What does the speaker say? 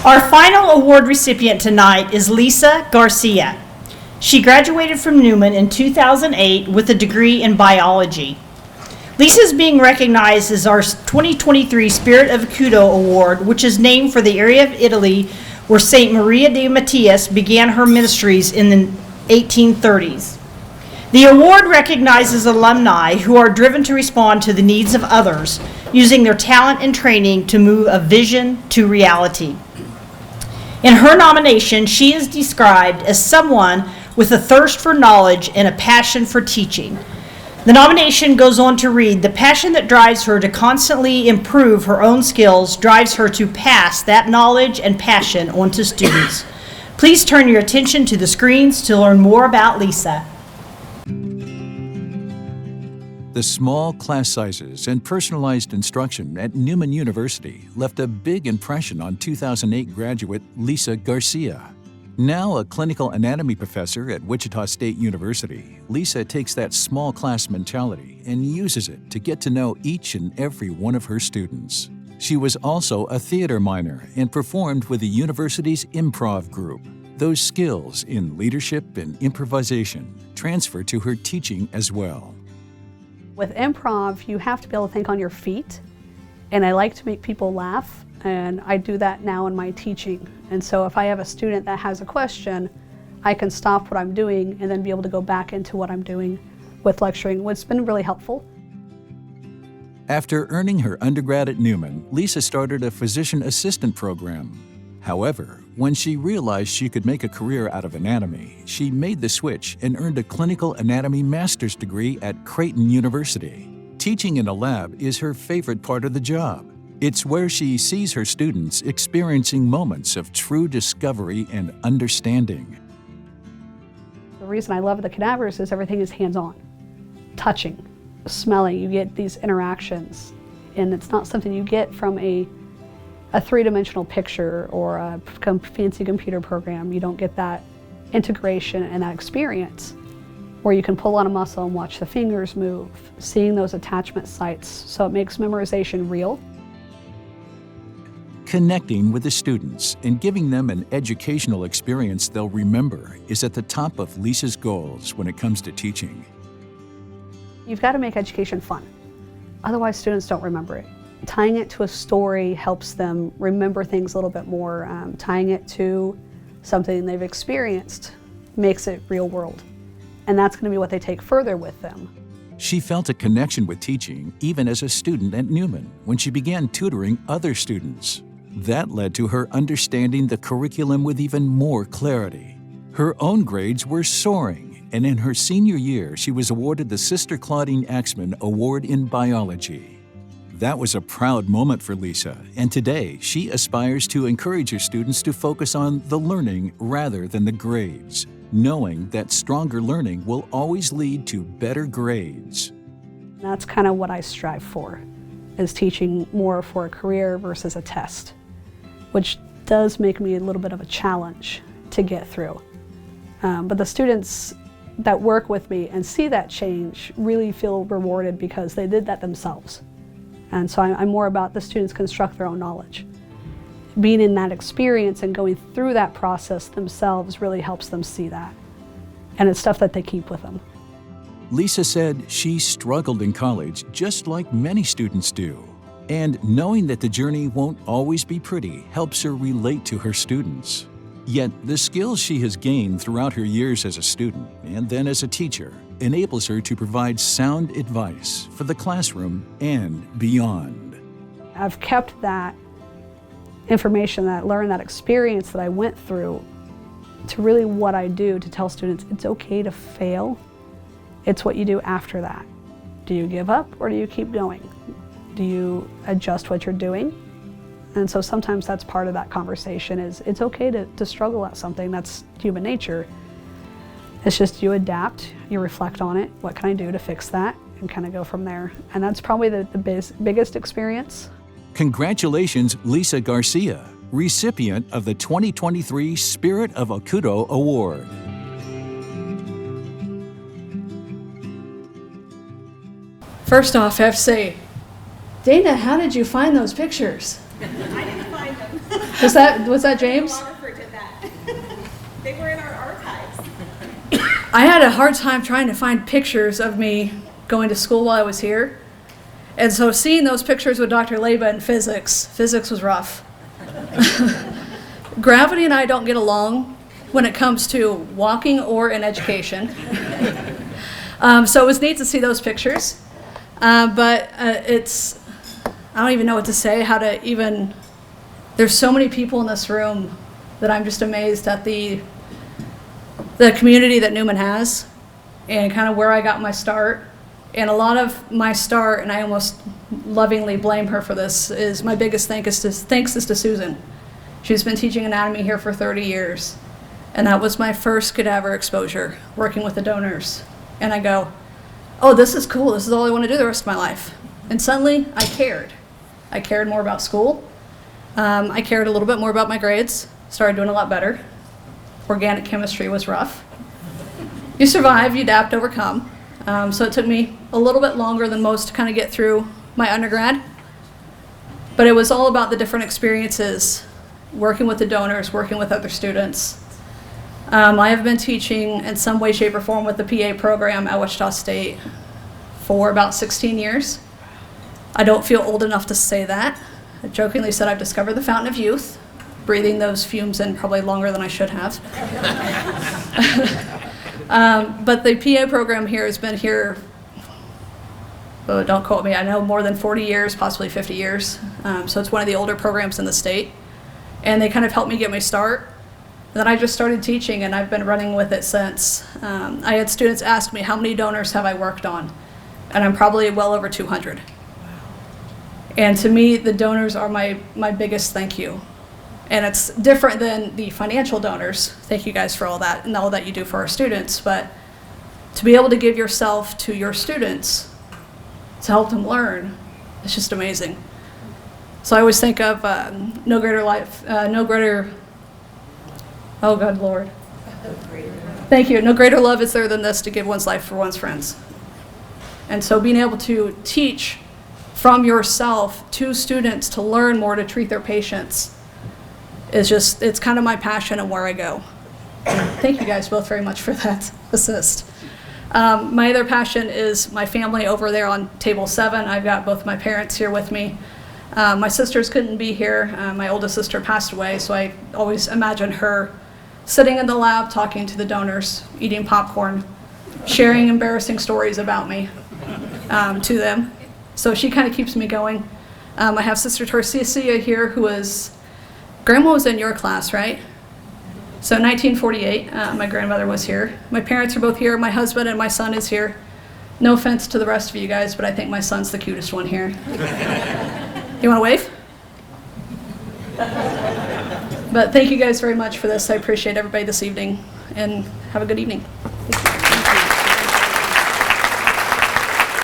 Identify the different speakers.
Speaker 1: Our final award recipient tonight is Lisa Garcia. She graduated from Newman in 2008 with a degree in biology. Lisa is being recognized as our 2023 Spirit of Acuto Award, which is named for the area of Italy where St. Maria de Matthias began her ministries in the 1830s. The award recognizes alumni who are driven to respond to the needs of others, using their talent and training to move a vision to reality. In her nomination, she is described as someone with a thirst for knowledge and a passion for teaching. The nomination goes on to read, "The passion that drives her to constantly improve her own skills drives her to pass that knowledge and passion on to students." Please turn your attention to the screens to learn more about Lisa.
Speaker 2: The small class sizes and personalized instruction at Newman University left a big impression on 2008 graduate Lisa Garcia. Now a clinical anatomy professor at Wichita State University, Lisa takes that small class mentality and uses it to get to know each and every one of her students. She was also a theater minor and performed with the university's improv group. Those skills in leadership and improvisation transfer to her teaching as well.
Speaker 3: With improv, you have to be able to think on your feet, and I like to make people laugh, and I do that now in my teaching. And so if I have a student that has a question, I can stop what I'm doing and then be able to go back into what I'm doing with lecturing, which has been really helpful.
Speaker 2: After earning her undergrad at Newman, Lisa started a physician assistant program. However, when she realized she could make a career out of anatomy, she made the switch and earned a clinical anatomy master's degree at Creighton University. Teaching in a lab is her favorite part of the job. It's where she sees her students experiencing moments of true discovery and understanding.
Speaker 3: The reason I love the cadavers is everything is hands-on. Touching, smelling, you get these interactions, and it's not something you get from a three-dimensional picture or a fancy computer program. You don't get that integration and that experience where you can pull on a muscle and watch the fingers move, seeing those attachment sites, so it makes memorization real.
Speaker 2: Connecting with the students and giving them an educational experience they'll remember is at the top of Lisa's goals when it comes to teaching.
Speaker 3: You've got to make education fun, otherwise students don't remember it. Tying it to a story helps them remember things a little bit more. Tying it to something they've experienced makes it real world. And that's going to be what they take further with them.
Speaker 2: She felt a connection with teaching even as a student at Newman when she began tutoring other students. That led to her understanding the curriculum with even more clarity. Her own grades were soaring, and in her senior year, she was awarded the Sister Claudine Axman Award in Biology. That was a proud moment for Lisa, and today she aspires to encourage her students to focus on the learning rather than the grades, knowing that stronger learning will always lead to better grades.
Speaker 3: That's kind of what I strive for, is teaching more for a career versus a test, which does make me a little bit of a challenge to get through. But the students that work with me and see that change really feel rewarded because they did that themselves. And so I'm more about the students construct their own knowledge. Being in that experience and going through that process themselves really helps them see that. And it's stuff that they keep with them.
Speaker 2: Lisa said she struggled in college just like many students do. And knowing that the journey won't always be pretty helps her relate to her students. Yet the skills she has gained throughout her years as a student and then as a teacher enables her to provide sound advice for the classroom and beyond.
Speaker 3: I've kept that information that I learned, that experience that I went through, to really what I do to tell students it's okay to fail. It's what you do after that. Do you give up or do you keep going? Do you adjust what you're doing? And so sometimes that's part of that conversation is it's okay to struggle at something. That's human nature. It's just you adapt, you reflect on it. What can I do to fix that? And kind of go from there. And that's probably the biggest experience.
Speaker 2: Congratulations, Lisa Garcia, recipient of the 2023 Spirit of Acuto Award.
Speaker 4: First off, I have to say, Dana, how did you find those pictures?
Speaker 1: I didn't find them.
Speaker 3: Was that James?
Speaker 5: Photographer did that. They were in our archives.
Speaker 3: I had a hard time trying to find pictures of me going to school while I was here. And so seeing those pictures with Dr. Leba in physics was rough. Gravity and I don't get along when it comes to walking or in education. So it was neat to see those pictures. But I don't even know what to say, there's so many people in this room that I'm just amazed at the community that Newman has and kind of where I got my start. And a lot of my start, and I almost lovingly blame her for this, is my biggest thanks is to Susan. She's been teaching anatomy here for 30 years. And that was my first cadaver exposure, working with the donors. And I go, oh, this is cool. This is all I want to do the rest of my life. And suddenly I cared. I cared more about school. I cared a little bit more about my grades. Started doing a lot better. Organic chemistry was rough. You survive, you adapt, overcome. So it took me a little bit longer than most to kind of get through my undergrad. But it was all about the different experiences, working with the donors, working with other students. I have been teaching in some way, shape, or form with the PA program at Wichita State for about 16 years. I don't feel old enough to say that. I jokingly said I've discovered the fountain of youth, breathing those fumes in probably longer than I should have. But the PA program here has been here, oh, don't quote me, I know more than 40 years, possibly 50 years. So it's one of the older programs in the state. And they kind of helped me get my start. Then I just started teaching, and I've been running with it since. I had students ask me, how many donors have I worked on? And I'm probably well over 200. Wow. And to me, the donors are my biggest thank you. And it's different than the financial donors. Thank you guys for all that and all that you do for our students. But to be able to give yourself to your students to help them learn, it's just amazing. So I always think of no greater, oh God, Lord. Thank you. No greater love is there than this, to give one's life for one's friends. And so being able to teach from yourself to students to learn more, to treat their patients, it's kind of my passion and where I go. Thank you guys both very much for that assist. My other passion is my family over there on table 7. I've got both my parents here with me. My sisters couldn't be here. My oldest sister passed away, so I always imagine her sitting in the lab talking to the donors, eating popcorn, sharing embarrassing stories about me to them. So she kind of keeps me going. I have Sister Tarcisia here, Grandma was in your class, right? So 1948, my grandmother was here. My parents are both here. My husband and my son is here. No offense to the rest of you guys, but I think my son's the cutest one here. You want to wave? But thank you guys very much for this. I appreciate everybody this evening, and have a good evening. Thank you.